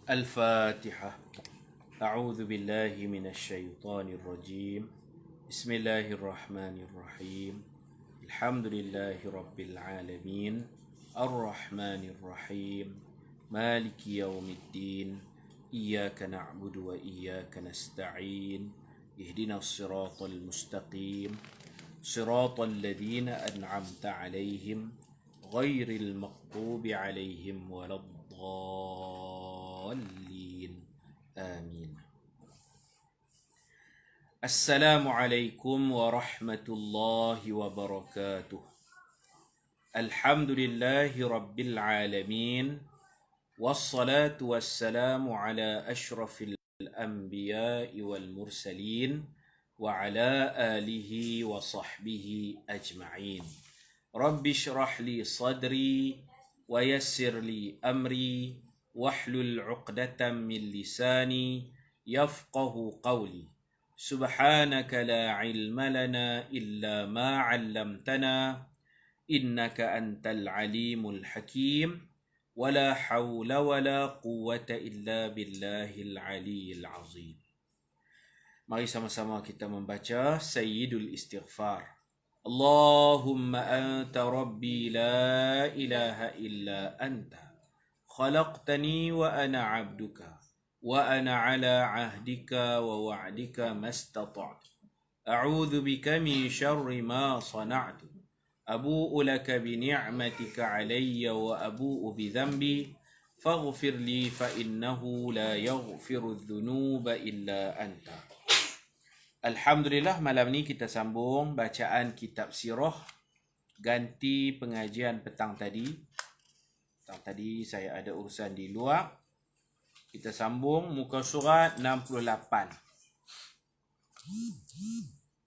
الفاتحة. أعوذ بالله من الشيطان الرجيم. بسم الله الرحمن الرحيم. الحمد لله رب العالمين الرحمن الرحيم مالك يوم الدين إياك نعبد وإياك نستعين اهدنا الصراط المستقيم صراط الذين أنعمت عليهم غير المغضوب عليهم ولا الضالين آمين. السلام عليكم ورحمة الله وبركاته. الحمد لله رب العالمين والصلاة والسلام على أشرف الأنبياء والمرسلين وعلى آله وصحبه أجمعين. رب اشرح لي صدري ويسر لي أمري واحلل عقدة من لساني يفقه قولي. سبحانك لا علم لنا إلا ما علمتنا إنك أنت العليم الحكيم ولا حول ولا قوة إلا بالله العلي العظيم. Mari sama-sama kita membaca Sayyidul Istighfar. Allahumma anta rabbi la ilaha illa anta khalaqtani wa ana abduka wa ana ala ahdika wa wa'dika mastata'tu a'udzu bika min syarri ma sana'tu abu'u laka bi ni'matika alayya wa abu'u bi dhanbi faghfir li fa innahu la yaghfiru dhunuba illa anta. Alhamdulillah, malam ni kita sambung bacaan kitab sirah ganti pengajian petang tadi. Petang tadi saya ada urusan di luar. Kita sambung muka surat 68.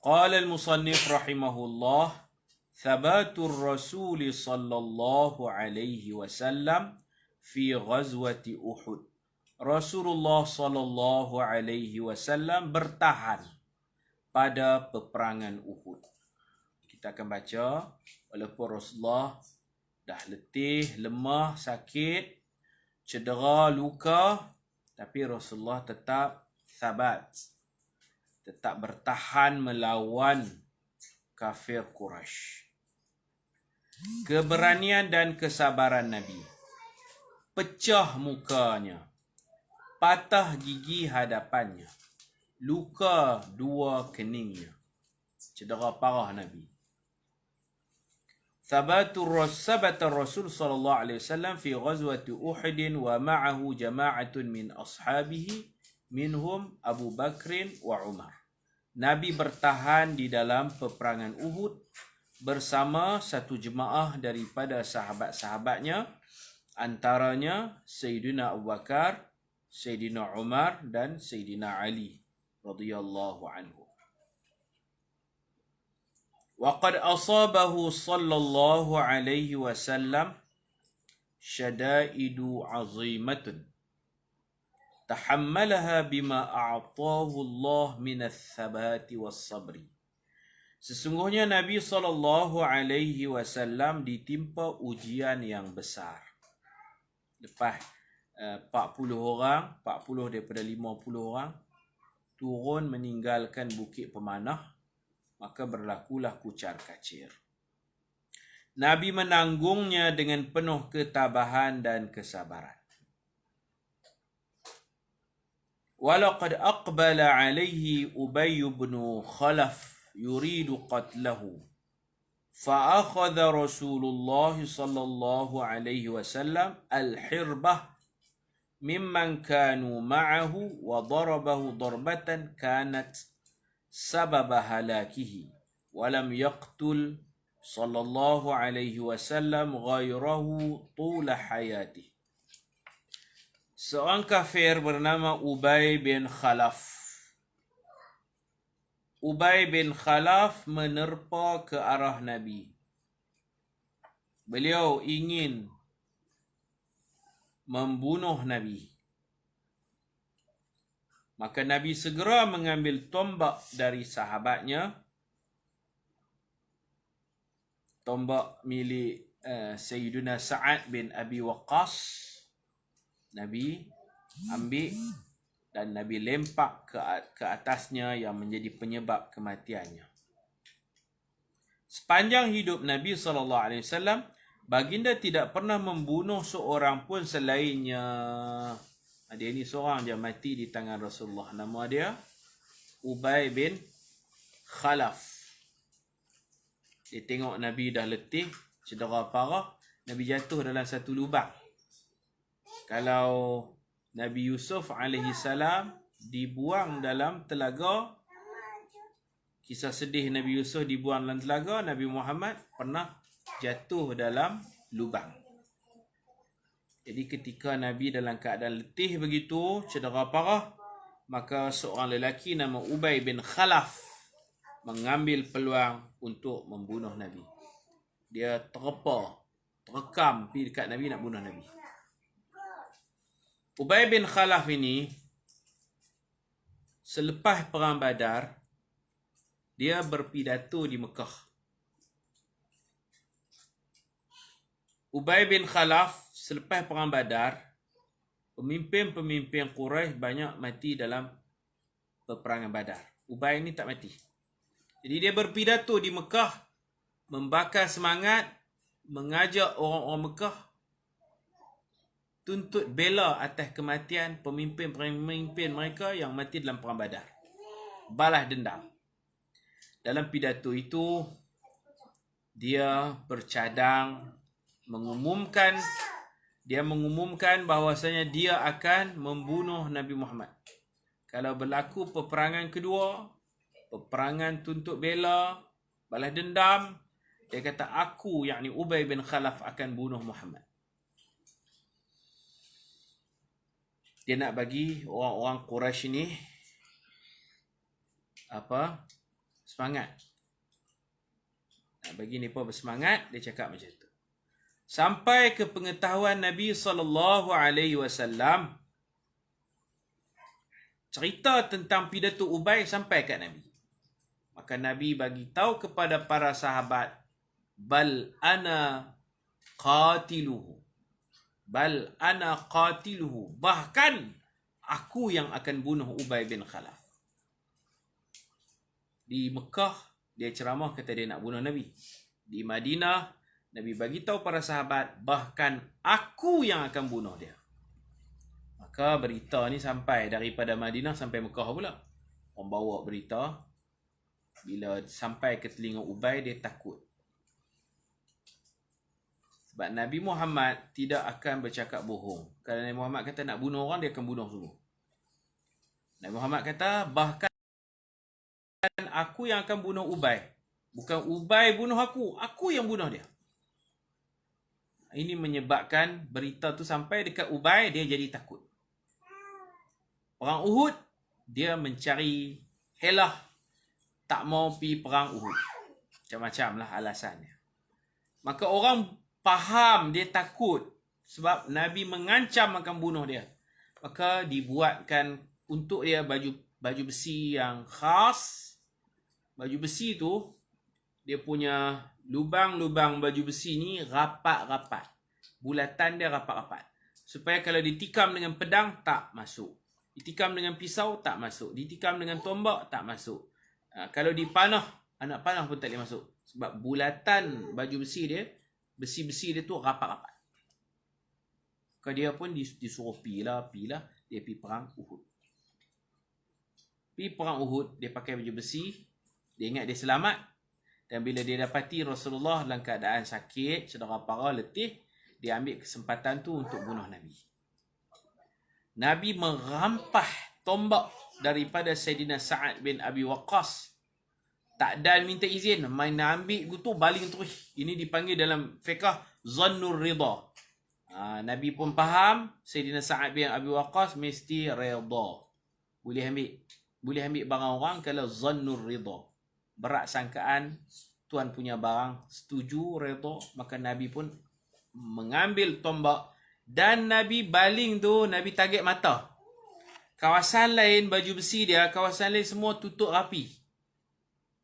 Qala al-musannif rahimahullah, thabatur rasul sallallahu alaihi wasallam fi ghazwati Uhud. Rasulullah sallallahu alaihi wasallam bertahan pada peperangan Uhud. Kita akan baca, walaupun Rasulullah dah letih, lemah, sakit, cedera, luka, tapi Rasulullah tetap sabat, tetap bertahan melawan kafir Quraisy. Keberanian dan kesabaran Nabi, pecah mukanya, patah gigi hadapannya, luka dua keningnya, cedera parah Nabi. Sabata Rasul sallallahu alaihi wasallam fi ghazwati Uhud wa ma'ahu jama'atun min ashabihi minhum Abu Bakr wa Umar. Nabi bertahan di dalam peperangan Uhud bersama satu jemaah daripada sahabat-sahabatnya, antaranya Sayyidina Abu Bakar, Sayyidina Umar dan Sayyidina Ali radhiyallahu anhu. Waqad asabahu sallallahu alaihi wasallam syadaidu azimatun tahammalaha bima a'tahu Allah min ats-tsabati was-sabri. Sesungguhnya Nabi sallallahu alaihi wasallam ditimpa ujian yang besar. Lepas 40 orang, 40 daripada 50 orang turun meninggalkan Bukit Pemanah, maka berlakulah kucar kacir. Nabi menanggungnya dengan penuh ketabahan dan kesabaran. Walaqad aqbala alaihi Ubay bin Khalaf yuridu qatlahu. Fa'akhadha Rasulullah sallallahu alaihi wasallam al-hirbah mimman kanu ma'ahu wa darabahu darbatan kanat sababa halakihi wa lam yaqtul sallallahu alaihi wasallam ghairahu tula hayatih. Seorang kafir bernama Ubay bin Khalaf. Ubay bin Khalaf menerpa ke arah Nabi. Beliau ingin membunuh Nabi. Maka Nabi segera mengambil tombak dari sahabatnya, tombak milik Sayyidina Sa'ad bin Abi Waqqas. Nabi ambil dan Nabi lempak ke atasnya yang menjadi penyebab kematiannya. Sepanjang hidup Nabi SAW, baginda tidak pernah membunuh seorang pun selainnya. Dia ni seorang je mati di tangan Rasulullah. Nama dia Ubay bin Khalaf. Dia tengok Nabi dah letih, cedera parah, Nabi jatuh dalam satu lubang. Kalau Nabi Yusuf alaihissalam dibuang dalam telaga, kisah sedih Nabi Yusuf dibuang dalam telaga, Nabi Muhammad pernah jatuh dalam lubang. Jadi ketika Nabi dalam keadaan letih begitu, cedera parah, maka seorang lelaki nama Ubay bin Khalaf mengambil peluang untuk membunuh Nabi. Dia terekam pergi dekat Nabi nak bunuh Nabi. Ubay bin Khalaf ini, selepas perang Badar, dia berpidato di Mekah. Ubay bin Khalaf selepas perang Badar, pemimpin-pemimpin Quraisy banyak mati dalam peperangan Badar. Ubay ini tak mati. Jadi dia berpidato di Mekah, membakar semangat, mengajak orang-orang Mekah tuntut bela atas kematian pemimpin-pemimpin mereka yang mati dalam perang Badar. Balas dendam. Dalam pidato itu, dia bercadang mengumumkan bahawasanya dia akan membunuh Nabi Muhammad. Kalau berlaku peperangan kedua, peperangan tuntut bela, balas dendam, dia kata aku, yakni Ubay bin Khalaf, akan bunuh Muhammad. Dia nak bagi orang-orang Quraisy ini semangat. Nak bagi mereka bersemangat, dia cakap macam tu. Sampai ke pengetahuan Nabi SAW, cerita tentang pidato Ubay sampai kat Nabi. Maka Nabi bagi tahu kepada para sahabat, bal ana qatiluhu. Bal ana qatiluhu. Bahkan aku yang akan bunuh Ubay bin Khalaf. Di Mekah, dia ceramah kata dia nak bunuh Nabi. Di Madinah, Nabi bagi tahu para sahabat, bahkan aku yang akan bunuh dia. Maka berita ni sampai daripada Madinah sampai Mekah pula. Orang bawa berita. Bila sampai ke telinga Ubay, dia takut. Sebab Nabi Muhammad tidak akan bercakap bohong. Kalau Nabi Muhammad kata nak bunuh orang, dia akan bunuh sungguh. Nabi Muhammad kata, bahkan aku yang akan bunuh Ubay. Bukan Ubay bunuh aku yang bunuh dia. Ini menyebabkan berita tu sampai dekat Ubay, dia jadi takut. Perang Uhud, dia mencari helah, tak mau pergi perang Uhud. Macam-macam lah alasannya. Maka orang faham dia takut sebab Nabi mengancam akan bunuh dia. Maka dibuatkan untuk dia baju besi yang khas. Baju besi tu, dia punya lubang-lubang baju besi ni rapat-rapat. Bulatan dia rapat-rapat. Supaya kalau ditikam dengan pedang, tak masuk. Ditikam dengan pisau, tak masuk. Ditikam dengan tombak, tak masuk. Kalau dipanah, anak panah pun tak boleh masuk. Sebab bulatan baju besi dia, besi-besi dia tu rapat-rapat. Maka dia pun disuruh pilah, dia pergi perang Uhud. Pergi perang Uhud, dia pakai baju besi, dia ingat dia selamat. Dan bila dia dapati Rasulullah dalam keadaan sakit, cedera parah, letih, dia ambil kesempatan tu untuk bunuh Nabi. Nabi merampah tombak daripada Sayyidina Sa'ad bin Abi Waqqas. Tak dan minta izin, main nak ambil gitu baling terus. Ini dipanggil dalam fiqh zannur ridha. Nabi pun faham Sayyidina Sa'ad bin Abi Waqqas mesti ridha. Boleh ambil barang orang kalau zannur ridha. Berat sangkaan tuan punya barang, setuju redha, maka Nabi pun mengambil tombak dan Nabi baling tu, Nabi target mata. Kawasan lain baju besi dia, kawasan lain semua tutup rapi.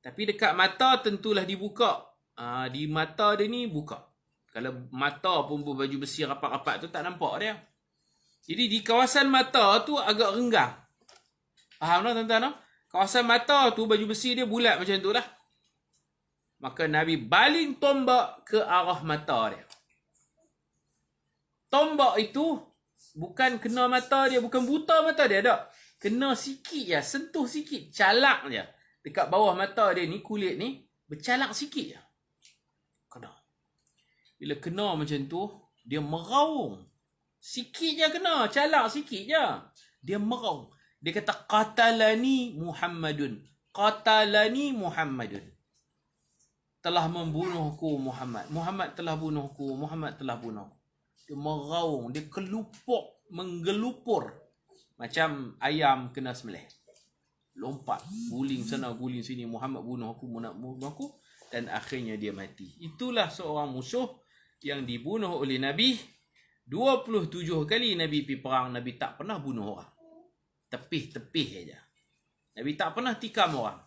Tapi dekat mata tentulah dibuka. Di mata dia ni buka. Kalau mata pun baju besi rapat-rapat tu tak nampak dia. Jadi di kawasan mata tu agak renggang. Faham tak tuan-tuan? Kawasan mata tu baju besi dia bulat macam tu lah. Maka Nabi baling tombak ke arah mata dia. Tombak itu bukan kena mata dia, bukan buta mata dia tak. Kena sikit je, sentuh sikit, calak je. Dekat bawah mata dia ni, kulit ni, bercalak sikit je. Kena. Bila kena macam tu, dia meraung. Sikit je kena, calak sikit je. Dia meraung. Dia kata, qatalani Muhammadun. Qatalani Muhammadun. Telah membunuhku Muhammad. Muhammad telah bunuhku. Muhammad telah bunuh. Dia meraung. Dia kelupuk. Menggelupur. Macam ayam kena sembelih. Lompat. Guling sana, guling sini. Muhammad bunuh aku. Muhammad bunuh aku. Dan akhirnya dia mati. Itulah seorang musuh yang dibunuh oleh Nabi. 27 kali Nabi pergi perang. Nabi tak pernah bunuh orang. Tepih-tepih saja. Nabi tak pernah tikam orang.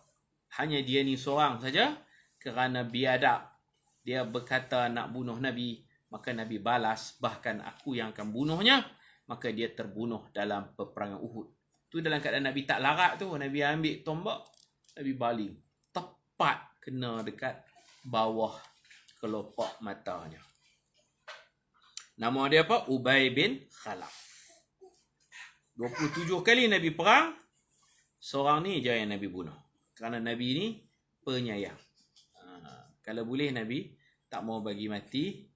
Hanya dia ni seorang saja. Kerana biadab. Dia berkata nak bunuh Nabi. Maka Nabi balas. Bahkan aku yang akan bunuhnya. Maka dia terbunuh dalam peperangan Uhud. Tu dalam keadaan Nabi tak larat tu. Nabi ambil tombak. Nabi baling. Tepat kena dekat bawah kelopak matanya. Nama dia apa? Ubay bin Khalaf. 27 kali Nabi perang. Seorang ni je yang Nabi bunuh. Kerana Nabi ni penyayang. Kalau boleh Nabi tak mau bagi mati.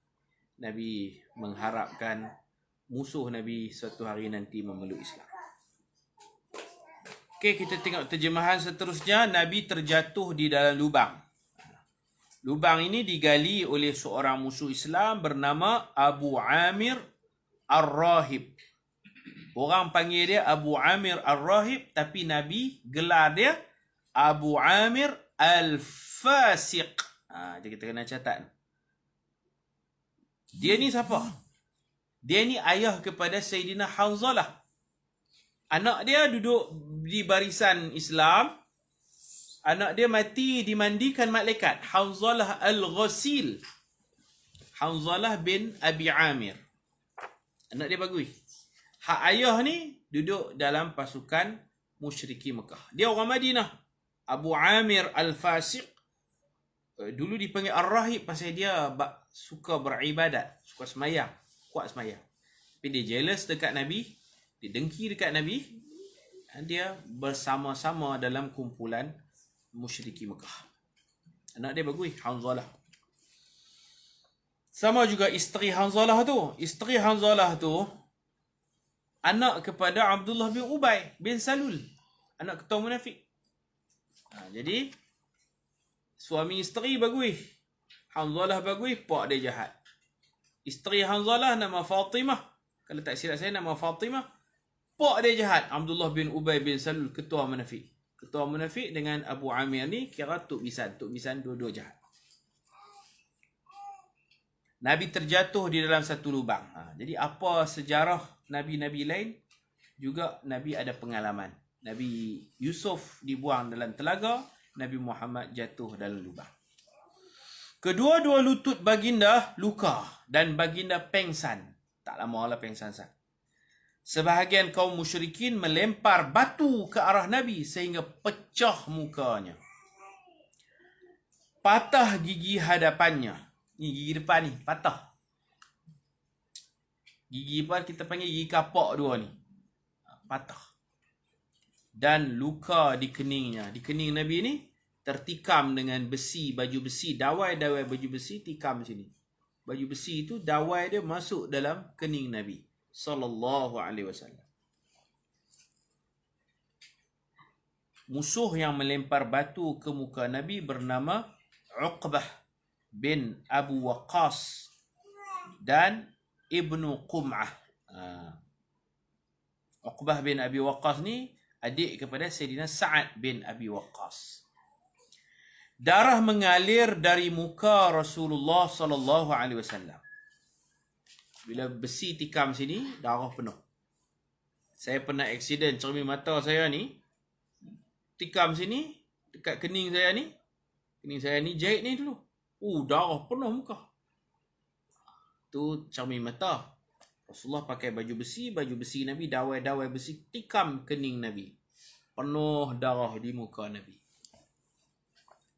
Nabi mengharapkan musuh Nabi suatu hari nanti memeluk Islam. Okey, kita tengok terjemahan seterusnya. Nabi terjatuh di dalam lubang. Lubang ini digali oleh seorang musuh Islam bernama Abu Amir Ar-Rahib. Orang panggil dia Abu Amir Ar-Rahib, tapi Nabi gelar dia Abu Amir Al-Fasiq. Jadi kita kena catat. Dia ni siapa? Dia ni ayah kepada Sayyidina Hanzalah. Anak dia duduk di barisan Islam. Anak dia mati dimandikan malaikat. Hanzalah Al-Ghasil. Hanzalah bin Abi Amir. Anak dia bagus. Hak ayah ni duduk dalam pasukan musyriki Mekah. Dia orang Madinah. Abu Amir Al-Fasiq. Dulu dipanggil Ar-Rahib pasal dia suka beribadat. Suka semayang. Kuat semayang. Tapi dia jealous dekat Nabi. Dia dengki dekat Nabi. Dia bersama-sama dalam kumpulan musyriki Mekah. Anak dia bagus. Hanzalah. Sama juga isteri Hanzalah tu. Isteri Hanzalah tu anak kepada Abdullah bin Ubay bin Salul. Anak ketua munafik. Jadi suami isteri bagus. Hanzalah bagus, pak dia jahat. Isteri Hanzalah nama Fatimah. Kalau tak silap saya nama Fatimah. Pak dia jahat. Abdullah bin Ubay bin Salul, ketua munafik. Ketua munafik dengan Abu Amir ni kira tuk bisan. Tuk bisan dua-dua jahat. Nabi terjatuh di dalam satu lubang. Jadi apa sejarah Nabi-Nabi lain? Juga Nabi ada pengalaman. Nabi Yusuf dibuang dalam telaga. Nabi Muhammad jatuh dalam lubang. Kedua-dua lutut baginda luka. Dan baginda pengsan. Tak lama lah pengsan sah. Sebahagian kaum musyrikin melempar batu ke arah Nabi sehingga pecah mukanya. Patah gigi hadapannya. Ni gigi depan ni, patah. Gigi depan kita panggil gigi kapak dua ni. Patah. Dan luka di keningnya. Di kening Nabi ni tertikam dengan besi, baju besi, dawai-dawai baju besi tikam sini. Baju besi itu dawai dia masuk dalam kening Nabi sallallahu alaihi wasallam. Musuh yang melempar batu ke muka Nabi bernama Uqbah bin Abu Waqqas dan Ibnu Qum'ah. Uqbah bin Abi Waqqas ni adik kepada Sayyidina Sa'ad bin Abi Waqqas. Darah mengalir dari muka Rasulullah sallallahu alaihi wasallam. Bila besi tikam sini, darah penuh. Saya pernah aksiden cermin mata saya ni, tikam sini, dekat kening saya ni. Kening saya ni jahit ni dulu. Darah penuh muka. Tu cermin mata. Rasulullah pakai baju besi Nabi, dawai-dawai besi tikam kening Nabi. Penuh darah di muka Nabi.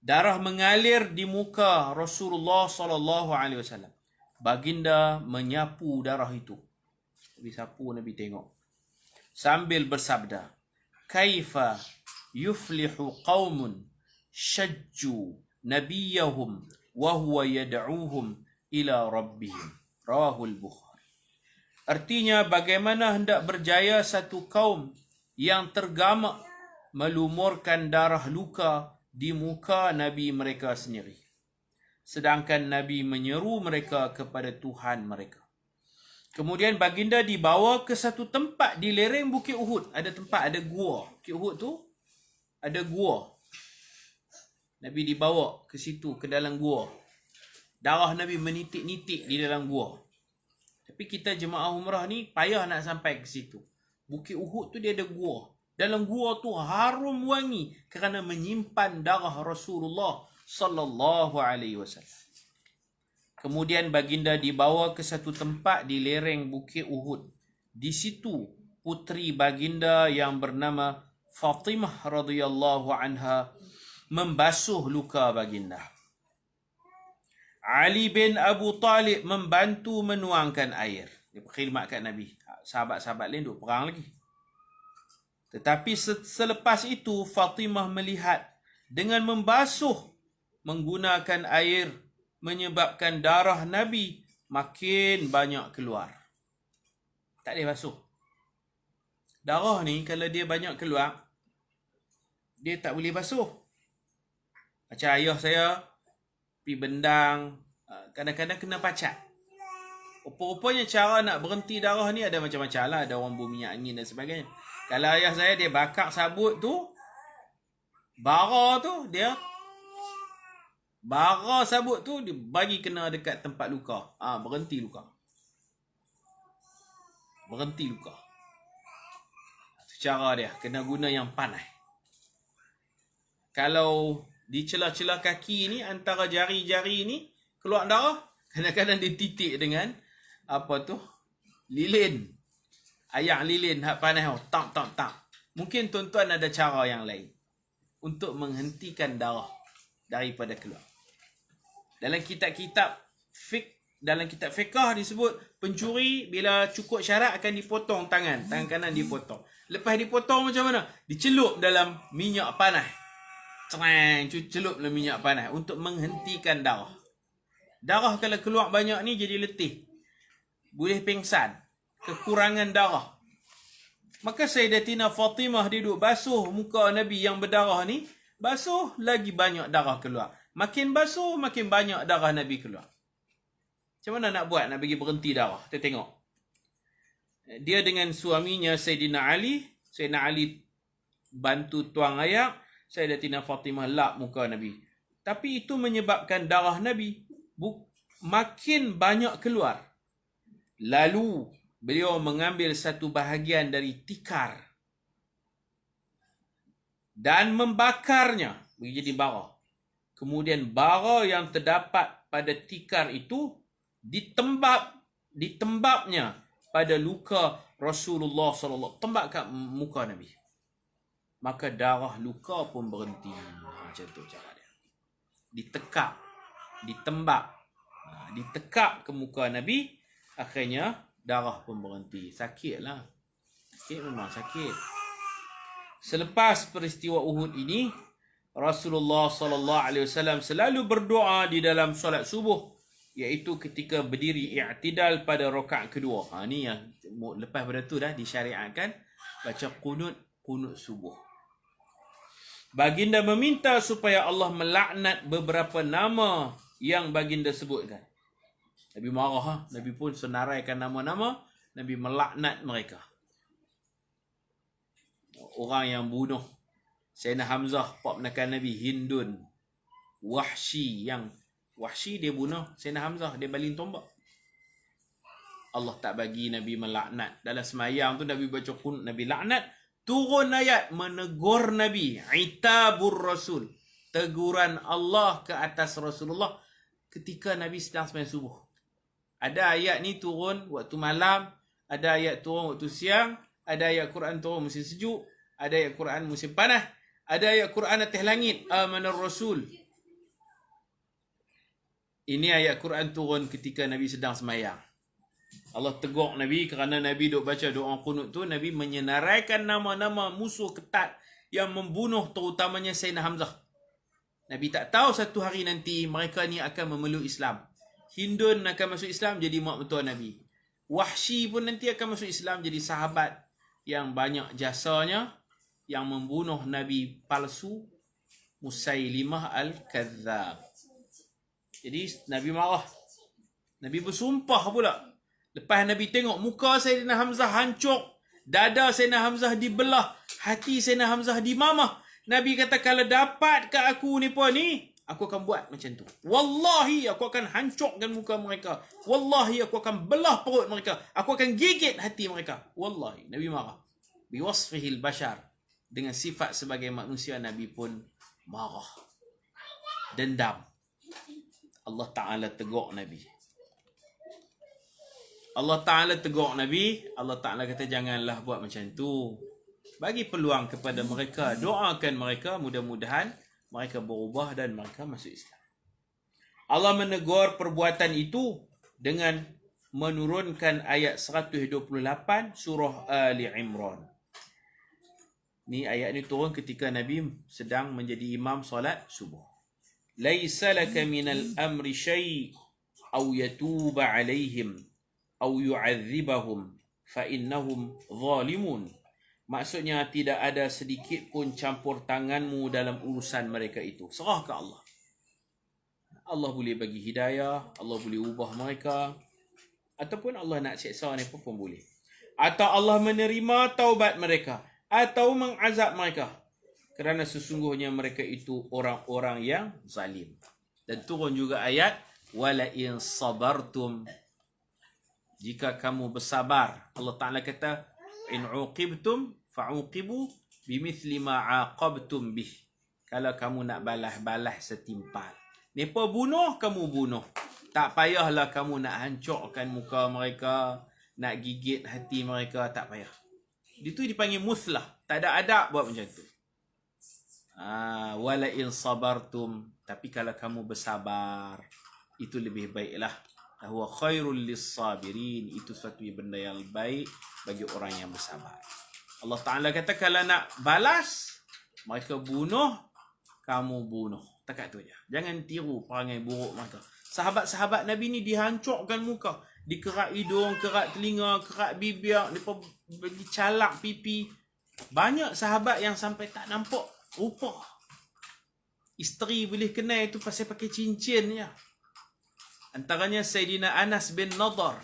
Darah mengalir di muka Rasulullah sallallahu alaihi wasallam. Baginda menyapu darah itu. Nabi sapu, Nabi tengok. Sambil bersabda, "Kaifa yuflihu qaumun syajju nabiyahum wa huwa yad'uhum ila rabbihim." Rawahul Bukhari. Artinya, bagaimana hendak berjaya satu kaum yang tergamak melumurkan darah luka di muka Nabi mereka sendiri, sedangkan Nabi menyeru mereka kepada Tuhan mereka. Kemudian baginda dibawa ke satu tempat di lereng Bukit Uhud. Ada tempat, ada gua. Bukit Uhud tu ada gua. Nabi dibawa ke situ, ke dalam gua. Darah Nabi menitik-nitik di dalam gua. Tapi kita jemaah umrah ni payah nak sampai ke situ. Bukit Uhud tu dia ada gua. Dalam gua tu harum wangi kerana menyimpan darah Rasulullah sallallahu alaihi wasallam. Kemudian baginda dibawa ke satu tempat di lereng Bukit Uhud. Di situ putri baginda yang bernama Fatimah radhiyallahu anha membasuh luka baginda. Ali bin Abu Talib membantu menuangkan air. Dia berkhidmat kat Nabi. Sahabat-sahabat lain duk perang lagi. Tetapi selepas itu Fatimah melihat dengan membasuh menggunakan air menyebabkan darah Nabi makin banyak keluar. Tak boleh basuh. Darah ni kalau dia banyak keluar, dia tak boleh basuh. Macam ayah saya pergi bendang, kadang-kadang kena pacat. Rupa-rupanya cara nak berhenti darah ni ada macam-macam lah. Ada orang buang minyak angin dan sebagainya. Kalau ayah saya dia bakar sabut tu, bara tu, dia bara sabut tu dia bagi kena dekat tempat luka. Berhenti luka. Berhenti luka. Itu cara dia. Kena guna yang panas. Kalau di celah-celah kaki ni, antara jari-jari ni keluar darah, kadang-kadang dia titik dengan lilin. Ayak lilin hak panas tu. Tak. Mungkin tuan-tuan ada cara yang lain untuk menghentikan darah daripada keluar. Dalam kitab-kitab fiqh disebut pencuri bila cukup syarat akan dipotong tangan kanan dipotong. Lepas dipotong macam mana? Dicelup dalam minyak panas. Celup dalam minyak panas untuk menghentikan darah. Darah kalau keluar banyak ni jadi letih. Boleh pingsan. Kekurangan darah. Maka Sayyidatina Fatimah duduk basuh muka Nabi yang berdarah ni. Basuh lagi banyak darah keluar. Makin basuh makin banyak darah Nabi keluar. Macam mana nak buat nak bagi berhenti darah? Kita tengok. Dia dengan suaminya Sayyidina Ali. Sayyidina Ali bantu tuang air. Sayyidatina Fatimah lap muka Nabi. Tapi itu menyebabkan darah Nabi makin banyak keluar. Lalu beliau mengambil satu bahagian dari tikar dan membakarnya menjadi bara. Kemudian bara yang terdapat pada tikar itu ditembaknya pada luka Rasulullah sallallahu alaihi wasallam, tembak kat muka Nabi. Maka darah luka pun berhenti. Macam tu cara dia. Ditekap, ditembak, ditekap ke muka Nabi, akhirnya darah pun berhenti. Sakit lah. Sakit memang sakit. Selepas peristiwa Uhud ini, Rasulullah sallallahu alaihi wasallam selalu berdoa di dalam solat subuh, iaitu ketika berdiri i'tidal pada rakaat kedua. Ni yang lepas pada tu dah disyariatkan baca qunut subuh. Baginda meminta supaya Allah melaknat beberapa nama yang baginda sebutkan. Nabi marah. Nabi pun senaraikan nama-nama. Nabi melaknat mereka. Orang yang bunuh Sayyidina Hamzah, pak menakan Nabi. Hindun, Wahsy. Yang Wahsy dia bunuh Sayyidina Hamzah. Dia baling tombak. Allah tak bagi Nabi melaknat. Dalam semayang tu Nabi baca qunut, Nabi laknat. Turun ayat menegur Nabi. Itabur Rasul. Teguran Allah ke atas Rasulullah ketika Nabi sedang sembahyang subuh. Ada ayat ni turun waktu malam. Ada ayat turun waktu siang, ada ayat Quran turun musim sejuk, ada ayat Quran musim panas, ada ayat Quran atas langit, amanar rasul. Ini ayat Quran turun ketika Nabi sedang semayang. Allah tegur Nabi kerana Nabi duk baca doa qunut tu, Nabi menyenaraikan nama-nama musuh ketat yang membunuh terutamanya Sayyidina Hamzah. Nabi tak tahu satu hari nanti mereka ni akan memeluk Islam. Hindun akan masuk Islam jadi mak mentua Nabi. Wahsy pun nanti akan masuk Islam jadi sahabat yang banyak jasanya, yang membunuh Nabi palsu Musailimah Al-Kadzab. Jadi Nabi marah. Nabi bersumpah pula. Lepas Nabi tengok muka Sayyidina Hamzah hancur, dada Sayyidina Hamzah dibelah, hati Sayyidina Hamzah dimamah, Nabi kata kalau dapat ke aku ni pun ni, aku akan buat macam tu. Wallahi aku akan hancurkan muka mereka. Wallahi aku akan belah perut mereka. Aku akan gigit hati mereka. Wallahi. Nabi marah. Biwasfihil bashar. Dengan sifat sebagai manusia, Nabi pun marah. Dendam. Allah Ta'ala tegur Nabi. Allah Ta'ala tegur Nabi. Allah Ta'ala kata janganlah buat macam tu. Bagi peluang kepada mereka. Doakan mereka. Mudah-mudahan mereka berubah dan mereka masuk Islam. Allah menegur perbuatan itu dengan menurunkan ayat 128 surah Ali Imran. Ni ayat ni turun ketika Nabi sedang menjadi imam solat subuh. Laisa laka minal amri syai' aw yatuba alaihim aw yu'adzibahum fa innahum zalimun. Maksudnya tidak ada sedikit pun campur tanganmu dalam urusan mereka itu. Serah ke Allah. Allah boleh bagi hidayah, Allah boleh ubah mereka, ataupun Allah nak seksa mereka pun boleh. Atau Allah menerima taubat mereka, atau mengazab mereka. Kerana sesungguhnya mereka itu orang-orang yang zalim. Dan turun juga ayat, wala in sabartum, jika kamu bersabar. Allah Ta'ala kata, in uqibtum fa'uqibu bimithli ma aqabtum bih. Kalau kamu nak balas-balas setimpal. Mereka bunuh, kamu bunuh. Tak payahlah kamu nak hancurkan muka mereka, nak gigit hati mereka, tak payah. Itu dipanggil muslah. Tak ada adab buat macam tu. Wala in sabartum, tapi kalau kamu bersabar, itu lebih baiklah. Huwa khairul lis-sabirin, itu satu benda yang baik bagi orang yang bersabar. Allah Ta'ala kata kalau nak balas, mereka bunuh, kamu bunuh. Takat tu je. Jangan tiru perangai buruk mereka. Sahabat-sahabat Nabi ni dihancurkan muka, dikerat hidung, kerat telinga, kerat bibir, mereka bagi calak pipi. Banyak sahabat yang sampai tak nampak rupa. Isteri boleh kenal itu pasal pakai cincin je. Antaranya Sayyidina Anas bin Nadar.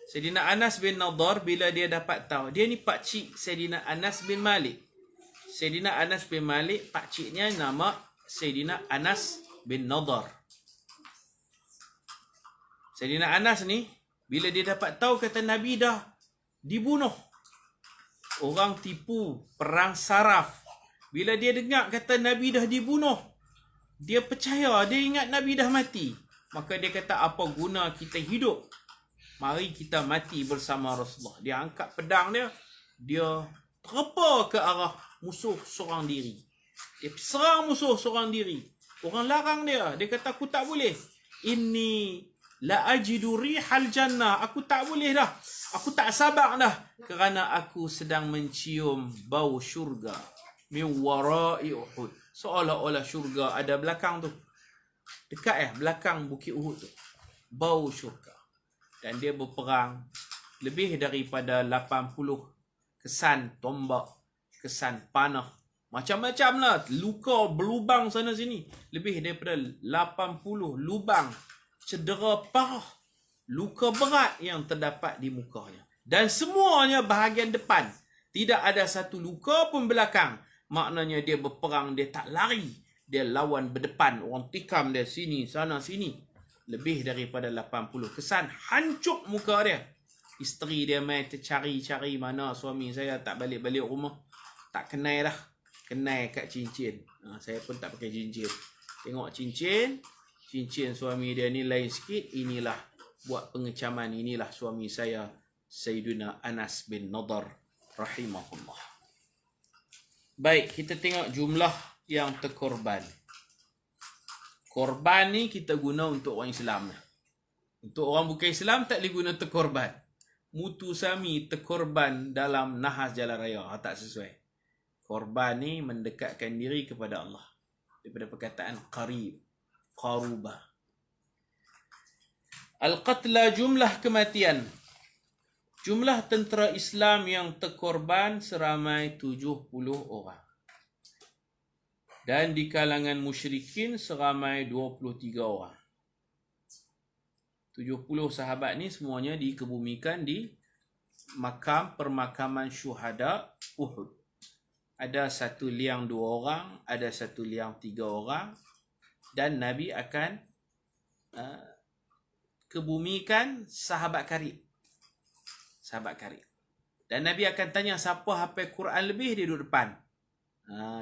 Sayyidina Anas bin Nadar bila dia dapat tahu, dia ni pakcik Sayyidina Anas bin Malik. Sayyidina Anas bin Malik, pakciknya nama Sayyidina Anas bin Nadar. Sayyidina Anas ni, bila dia dapat tahu kata Nabi dah dibunuh, orang tipu, perang saraf. Bila dia dengar kata Nabi dah dibunuh, dia percaya, dia ingat Nabi dah mati. Maka dia kata, apa guna kita hidup? Mari kita mati bersama Rasulullah. Dia angkat pedang dia, dia terpa ke arah musuh seorang diri. Dia serang musuh seorang diri. Orang larang dia. Dia kata, aku tak boleh. Inni la ajidu rihal jannah. Aku tak boleh dah. Aku tak sabar dah. Kerana aku sedang mencium bau syurga. Min wara'i Uhud. Seolah-olah syurga ada belakang tu. Dekat belakang Bukit Uhud tu. Bau syurga. Dan dia berperang lebih daripada 80 kesan tombak, kesan panah. Macam-macam lah. Luka berlubang sana sini. Lebih daripada 80 lubang. Cedera parah. Luka berat yang terdapat di mukanya. Dan semuanya bahagian depan. Tidak ada satu luka pun belakang. Maknanya dia berperang, dia tak lari. Dia lawan berdepan. Orang tikam dia sini, sana, sini. Lebih daripada 80 kesan. Hancur muka dia. Isteri dia main tercari-cari mana suami saya, tak balik-balik rumah. Tak kenal dah. Kenal kat cincin. Saya pun tak pakai cincin. Tengok cincin. Cincin suami dia ni lain sikit. Inilah buat pengecaman. Inilah suami saya Sayyidina Anas bin Nadar rahimahullah. Baik, kita tengok jumlah yang terkorban. Korban ni kita guna untuk orang Islam. Untuk orang bukan Islam tak boleh guna terkorban. Mutu sami terkorban dalam nahas jalan raya. Tak sesuai. Korban ni mendekatkan diri kepada Allah. Daripada perkataan qarib, qaruba. Al-qatla, jumlah kematian. Jumlah tentera Islam yang terkorban seramai 70 orang. Dan di kalangan musyrikin seramai 23 orang. 70 sahabat ni semuanya dikebumikan di makam permakaman syuhada Uhud. Ada 1 liang 2 orang, ada 1 liang 3 orang. Dan Nabi akan kebumikan sahabat karib. Sahabat karib. Dan Nabi akan tanya siapa hafal Quran lebih, dia duduk depan.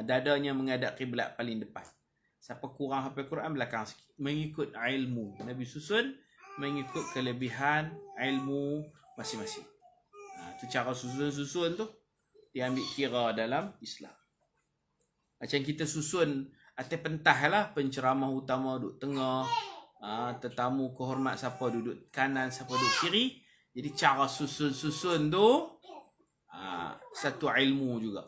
Dadanya menghadap kiblat paling depan. Siapa kurang hafal Quran, belakang sikit. Mengikut ilmu. Nabi susun mengikut kelebihan ilmu masing-masing. Itu cara susun-susun tu diambil kira dalam Islam. Macam kita susun atas pentah lah, penceramah utama duduk tengah, tetamu kehormat siapa duduk kanan, siapa duduk kiri. Jadi cara susun-susun tu satu ilmu juga.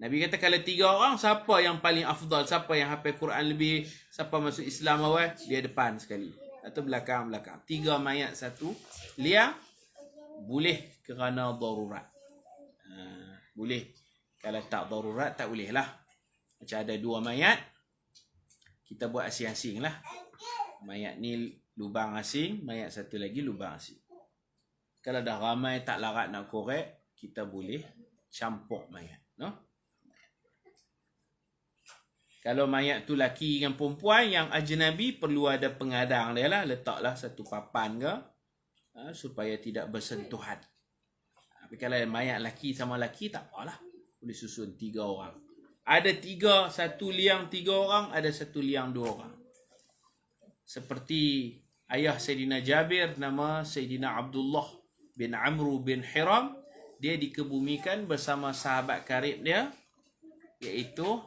Nabi kata kalau 3 orang, siapa yang paling afdal, siapa yang hafal Quran lebih, siapa masuk Islam awal, dia depan sekali. Atau belakang-belakang. 3 mayat 1 liang, boleh kerana darurat. Boleh. Kalau tak darurat, tak boleh lah. Macam ada 2 mayat, kita buat asing-asing lah. Mayat ni lubang asing, mayat 1 lagi lubang asing. Kalau dah ramai tak larat nak korek, kita boleh campur mayat. No? Kalau mayat tu laki dengan perempuan yang ajnabi, perlu ada pengadang dia lah. Letaklah satu papan ke, supaya tidak bersentuhan. Tapi kalau mayat laki sama laki, tak apalah. Boleh susun 3 orang. Ada 3, 1 liang 3 orang, ada 1 liang 2 orang. Seperti ayah Sayyidina Jabir, nama Sayyidina Abdullah bin Amru bin Hiram. Dia dikebumikan bersama sahabat karib dia, iaitu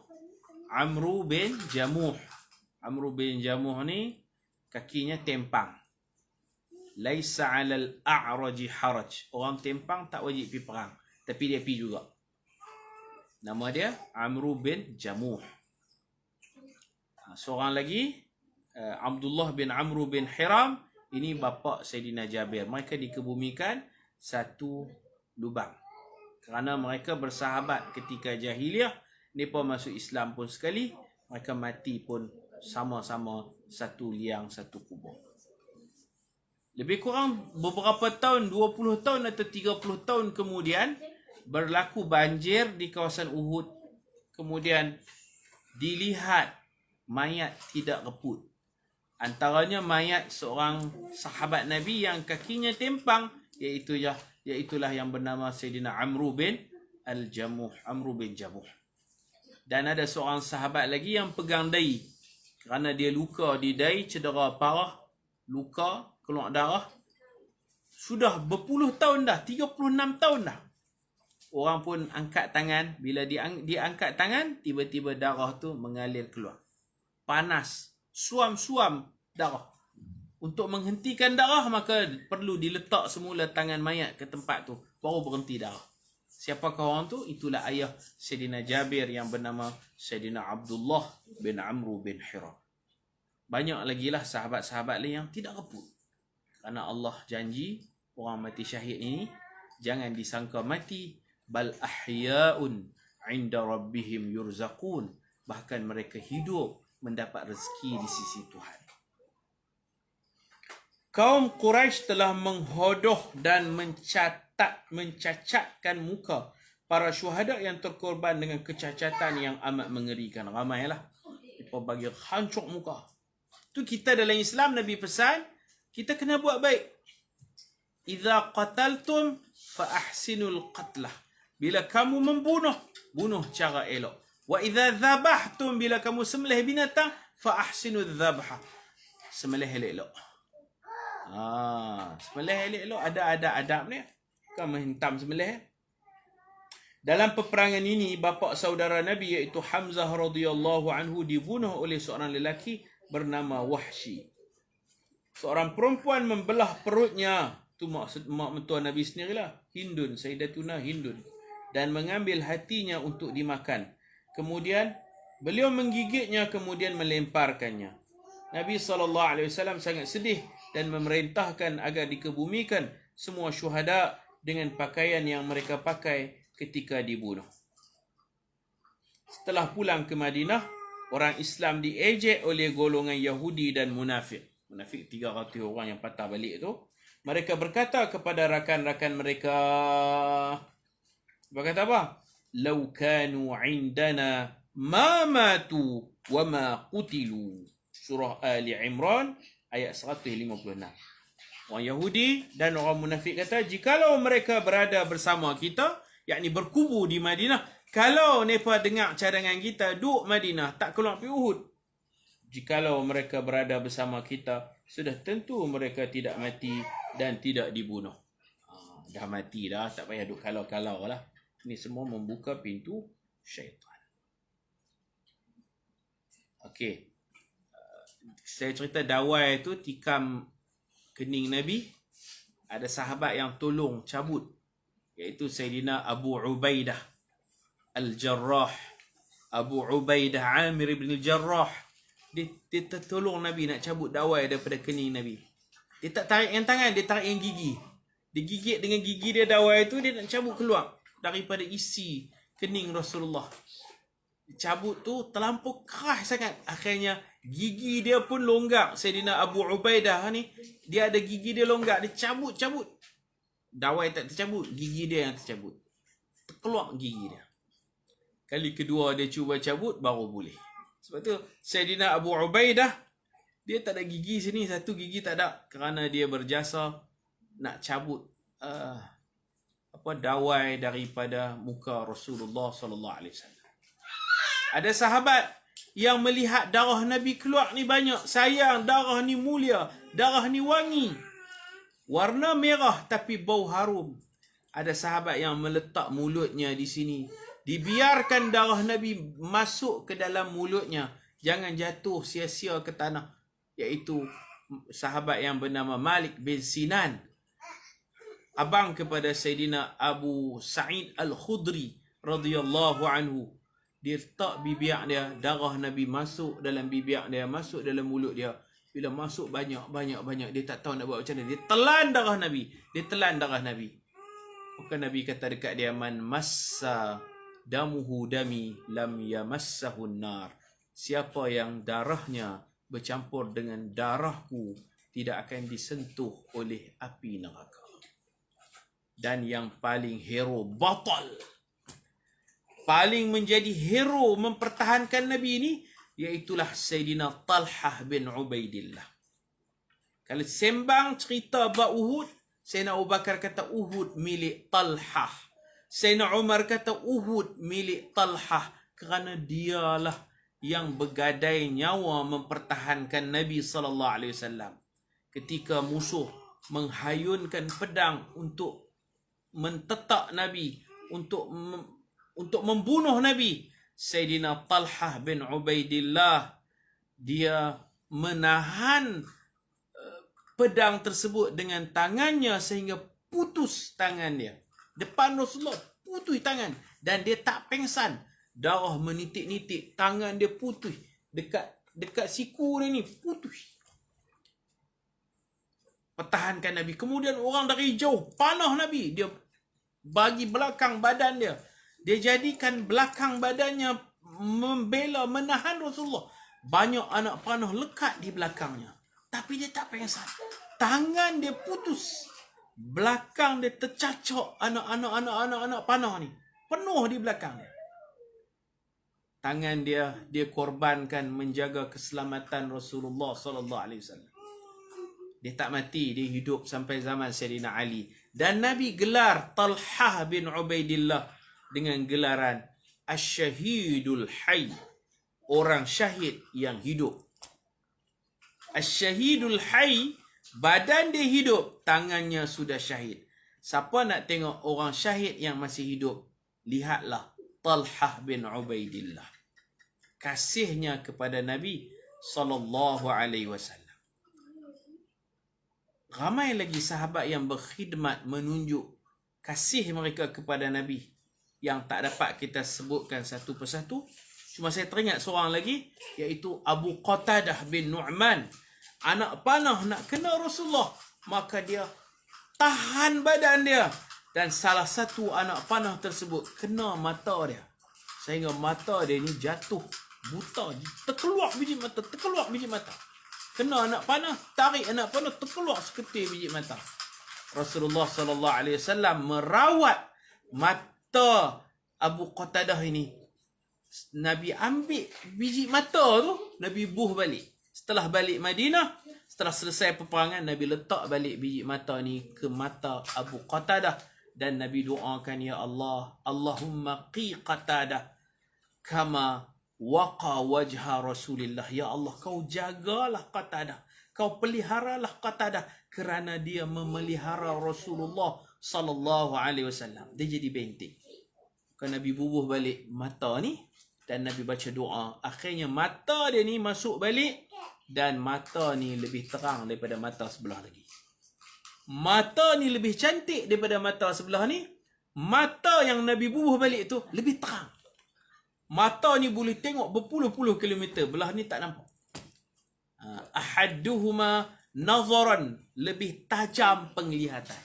Amru bin Jamuh. Amru bin Jamuh ni kakinya tempang. Laisa 'alal a'raji haraj. Orang tempang tak wajib pergi perang, tapi dia pergi juga. Nama dia Amru bin Jamuh. Seorang lagi Abdullah bin Amru bin Hiram, ini bapa Sayyidina Jabir. Mereka dikebumikan satu lubang. Kerana mereka bersahabat ketika jahiliah, mereka masuk Islam pun sekali, mereka mati pun sama-sama 1 liang 1 kubur. Lebih kurang beberapa tahun, 20 tahun atau 30 tahun kemudian, berlaku banjir di kawasan Uhud. Kemudian dilihat mayat tidak reput. Antaranya mayat seorang sahabat Nabi yang kakinya tempang, iaitulah yang bernama Sayyidina Amru bin Al-Jamuh, Amru bin Jamuh. Dan ada seorang sahabat lagi yang pegang dai. Kerana dia luka di dai, cedera parah, luka, keluar darah. Sudah berpuluh tahun dah, 36 tahun dah. Orang pun angkat tangan. Bila dia angkat tangan, tiba-tiba darah tu mengalir keluar. Panas, suam-suam darah. Untuk menghentikan darah, maka perlu diletak semula tangan mayat ke tempat tu, baru berhenti darah. Siapakah orang tu? Itulah ayah Sayyidina Jabir yang bernama Sayyidina Abdullah bin Amru bin Hiram. Banyak lagi lah sahabat-sahabat lain yang tidak reput. Kerana Allah janji orang mati syahid ini jangan disangka mati, bal ahya'un 'inda rabbihim yurzaqun. Bahkan mereka hidup mendapat rezeki di sisi Tuhan. Kaum Quraisy telah menghodoh dan mencacatkan muka para syuhada yang terkorban dengan kecacatan yang amat mengerikan. Ramailah. Mereka bagi hancur muka. Tu kita dalam Islam, Nabi pesan, kita kena buat baik. Idza qataltum fa ahsinul qatlah. Bila kamu membunuh, bunuh cara elok. Wa idza dhabhtum, bila kamu sembelih binatang, fa ahsinudz dhabha. Sembelih elok. Sembelih elok ada adab ni. Kan menghentam sembelih. Dalam peperangan ini, bapa saudara Nabi iaitu Hamzah radhiyallahu anhu dibunuh oleh seorang lelaki bernama Wahsy. Seorang perempuan membelah perutnya, tu mak mentua Nabi sendirilah, Hindun, Sayyidatuna Hindun, dan mengambil hatinya untuk dimakan. Kemudian beliau menggigitnya, kemudian melemparkannya. Nabi SAW sangat sedih dan memerintahkan agar dikebumikan semua syuhada dengan pakaian yang mereka pakai ketika dibunuh. Setelah pulang ke Madinah, orang Islam diejek oleh golongan Yahudi dan munafik. Munafik 300 orang yang patah balik tu. Mereka berkata kepada rakan-rakan mereka, berkata apa? Lau kanu indana ma matu wa ma qutilu. Surah Ali Imran ayat 156. Orang Yahudi dan orang munafik kata, jikalau mereka berada bersama kita, yakni berkubu di Madinah, kalau mereka dengar cadangan kita duduk Madinah, tak keluar pergi Uhud. Jikalau mereka berada bersama kita, sudah tentu mereka tidak mati dan tidak dibunuh. Dah mati dah, tak payah duduk kalau-kalau lah. Ini semua membuka pintu syaitan. Okey. Saya cerita dawai tu tikam kening Nabi. Ada sahabat yang tolong cabut, iaitu Sayyidina Abu Ubaidah Al-Jarrah. Abu Ubaidah Amir ibn Al-Jarrah. Dia tolong Nabi nak cabut dawai daripada kening Nabi. Dia tak tarik yang tangan, dia tarik yang gigi. Dia gigit dengan gigi dia dawai tu, dia nak cabut keluar daripada isi kening Rasulullah. Cabut tu terlampau keras sangat. Akhirnya gigi dia pun longgak. Sayyidina Abu Ubaidah ni, dia ada gigi dia longgak. Dia cabut. Dawai tak tercabut, gigi dia yang tercabut. Terkeluar gigi dia. Kali kedua dia cuba cabut, baru boleh. Sebab tu Sayyidina Abu Ubaidah, dia tak ada gigi sini, satu gigi tak ada. Kerana dia berjasa nak cabut dawai daripada muka Rasulullah SAW. Ada sahabat yang melihat darah Nabi keluar ni banyak. Sayang, darah ni mulia, darah ni wangi. Warna merah tapi bau harum. Ada sahabat yang meletak mulutnya di sini. Dibiarkan darah Nabi masuk ke dalam mulutnya. Jangan jatuh sia-sia ke tanah. Iaitu sahabat yang bernama Malik bin Sinan, abang kepada Sayyidina Abu Sa'id Al-Khudri radhiyallahu anhu. Dia letak bibir dia, darah Nabi masuk dalam bibir dia, masuk dalam mulut dia. Bila masuk banyak, dia tak tahu nak buat macam mana. Dia telan darah Nabi. Maka Nabi kata dekat dia, man massa damuhu dami lam yamassahun nar. Siapa yang darahnya bercampur dengan darahku, tidak akan disentuh oleh api neraka. Dan yang paling hero batal, paling menjadi hero mempertahankan Nabi ini, iaitulah Sayyidina Talhah bin Ubaidillah. Kalau sembang cerita bab Uhud, Sayyidina Abu Bakar kata Uhud milik Talhah. Sayyidina Umar kata Uhud milik Talhah. Kerana dialah yang bergadai nyawa mempertahankan Nabi SAW. Ketika musuh menghayunkan pedang untuk mentetak Nabi, untuk membunuh Nabi, Sayyidina Talhah bin Ubaidillah, dia menahan pedang tersebut dengan tangannya sehingga putus tangan dia. Depan Rasulullah, putus tangan. Dan dia tak pengsan. Darah menitik-nitik, tangan dia putus. Dekat siku dia ni, putus. Pertahankan Nabi. Kemudian orang dari jauh panah Nabi. Dia bagi belakang badan dia. Dia jadikan belakang badannya membela, menahan Rasulullah. Banyak anak panah lekat di belakangnya. Tapi dia tak pengsan. Tangan dia putus. Belakang dia tercacok anak-anak panah ni. Penuh di belakang dia. Tangan dia korbankan menjaga keselamatan Rasulullah SAW. Dia tak mati, dia hidup sampai zaman Sayyidina Ali. Dan Nabi gelar Talhah bin Ubaidillah dengan gelaran Asyahidul Hayy, orang syahid yang hidup. Asyahidul Hayy, badan dia hidup, tangannya sudah syahid. Siapa nak tengok orang syahid yang masih hidup, lihatlah Talhah bin Ubaidillah. Kasihnya kepada Nabi sallallahu alaihi wasallam. Ramai lagi sahabat yang berkhidmat menunjuk kasih mereka kepada Nabi yang tak dapat kita sebutkan satu persatu. Cuma saya teringat seorang lagi, iaitu Abu Qatadah bin Nu'man. Anak panah nak kena Rasulullah, maka dia tahan badan dia. Dan salah satu anak panah tersebut kena mata dia. Sehingga mata dia ni jatuh buta. Terkeluar biji mata. Kena anak panah, tarik anak panah, terkeluar seketir biji mata. Rasulullah sallallahu alaihi wasallam merawat mata Abu Qatadah ini. Nabi ambil biji mata tu, Nabi buh balik. Setelah balik Madinah, setelah selesai peperangan, Nabi letak balik biji mata ni ke mata Abu Qatadah. Dan Nabi doakan, ya Allah, Allahumma qi Qatadah kama waqa wajha Rasulillah. Ya Allah, kau jagalah Qatadah, kau peliharalah Qatadah, kerana dia memelihara Rasulullah sallallahu alaihi wasallam. Dia jadi benteng. Kan Nabi bubuh balik mata ni dan Nabi baca doa. Akhirnya mata dia ni masuk balik dan mata ni lebih terang daripada mata sebelah lagi. Mata ni lebih cantik daripada mata sebelah ni. Mata yang Nabi bubuh balik tu lebih terang. Mata ni boleh tengok berpuluh-puluh kilometer. Belah ni tak nampak. Ahaduhuma nazaran, lebih tajam penglihatan.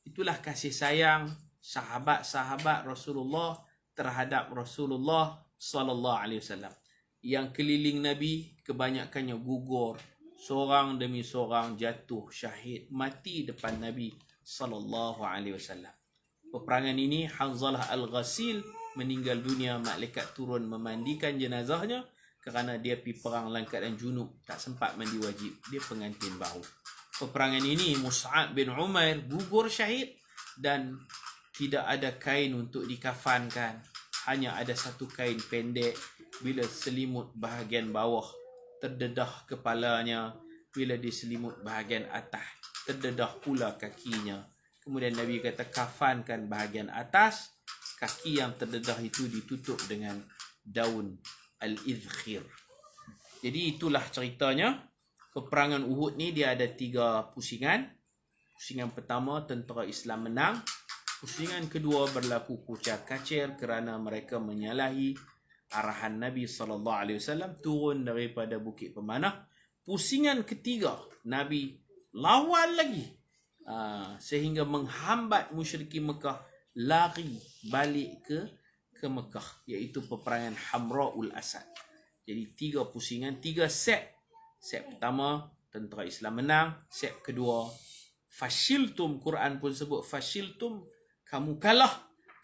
Itulah kasih sayang sahabat-sahabat Rasulullah terhadap Rasulullah sallallahu alaihi wasallam. Yang keliling Nabi kebanyakannya gugur, seorang demi seorang jatuh syahid, mati depan Nabi sallallahu alaihi wasallam. Peperangan ini Hanzalah Al-Ghasil meninggal dunia, malaikat turun memandikan jenazahnya kerana dia pergi perang dalam keadaan junub, tak sempat mandi wajib, dia pengantin baru. Peperangan ini Mus'ab bin Umair gugur syahid dan tidak ada kain untuk dikafankan, hanya ada satu kain pendek. Bila selimut bahagian bawah terdedah kepalanya, bila diselimut bahagian atas terdedah pula kakinya. Kemudian Nabi kata, kafankan bahagian atas, kaki yang terdedah itu ditutup dengan daun al-idkhir. Jadi itulah ceritanya. Peperangan Uhud ni dia ada 3 pusingan. Pusingan pertama, tentera Islam menang. Pusingan kedua berlaku kucar kacir kerana mereka menyalahi arahan Nabi SAW, turun daripada Bukit Pemanah. Pusingan ketiga, Nabi lawan lagi sehingga menghambat musyrikin Mekah lari balik ke Mekah, iaitu peperangan Hamra'ul Asad. Jadi 3 pusingan, 3 set. Set pertama, tentera Islam menang. Set kedua, fashiltum, Quran pun sebut fashiltum, kamu kalah,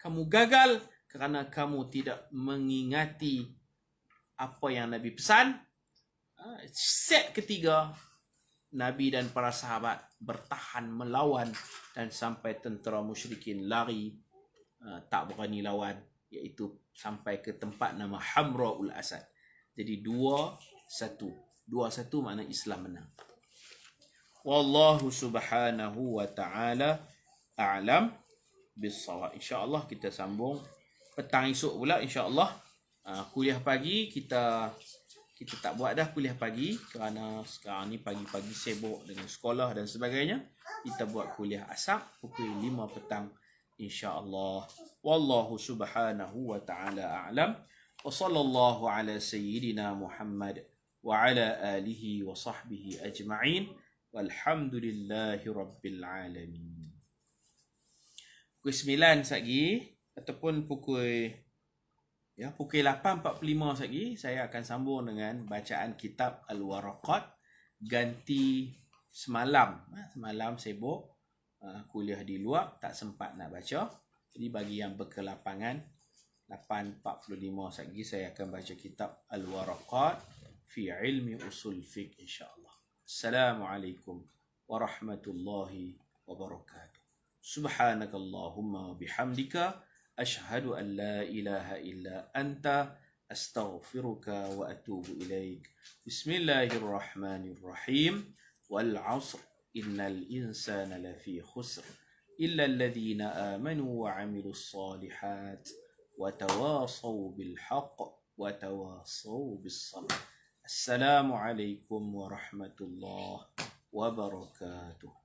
kamu gagal kerana kamu tidak mengingati apa yang Nabi pesan. Set ketiga, Nabi dan para sahabat bertahan melawan dan sampai tentera musyrikin lari, tak berani lawan, iaitu sampai ke tempat nama Hamra'ul Asad. Jadi 2-1. 2-1 makna Islam menang. Wallahu subhanahu wa ta'ala a'lam bissawab. InsyaAllah kita sambung petang esok pula, insyaAllah. Kuliah pagi kita tak buat dah kuliah pagi kerana sekarang ni pagi-pagi sibuk dengan sekolah dan sebagainya. Kita buat kuliah asar pukul 5 petang, insyaAllah. Wallahu subhanahu wa ta'ala a'lam. Wa sallallahu ala sayyidina Muhammad wa ala alihi wa sahbihi ajma'in. Walhamdulillahi rabbil alamin. Pukul 9 lagi ataupun pukul 8.45 lagi saya akan sambung dengan bacaan kitab Al-Waraqat. Ganti semalam. Semalam sibuk kuliah di luar, tak sempat nak baca. Jadi bagi yang berkelapangan, 8.45 lagi saya akan baca kitab Al-Waraqat fi ilmi usul fiqh, insyaAllah. Assalamualaikum warahmatullahi wabarakatuh. Subhanakallahumma bihamdika ashhadu an la ilaha illa anta astaghfiruka wa atubu ilaik. Bismillahirrahmanirrahim. Wal 'asr innal insana lafi khusr إلا الذين آمنوا وعملوا الصالحات وتواصوا بالحق وتواصوا بالصبر. السلام عليكم ورحمة الله وبركاته.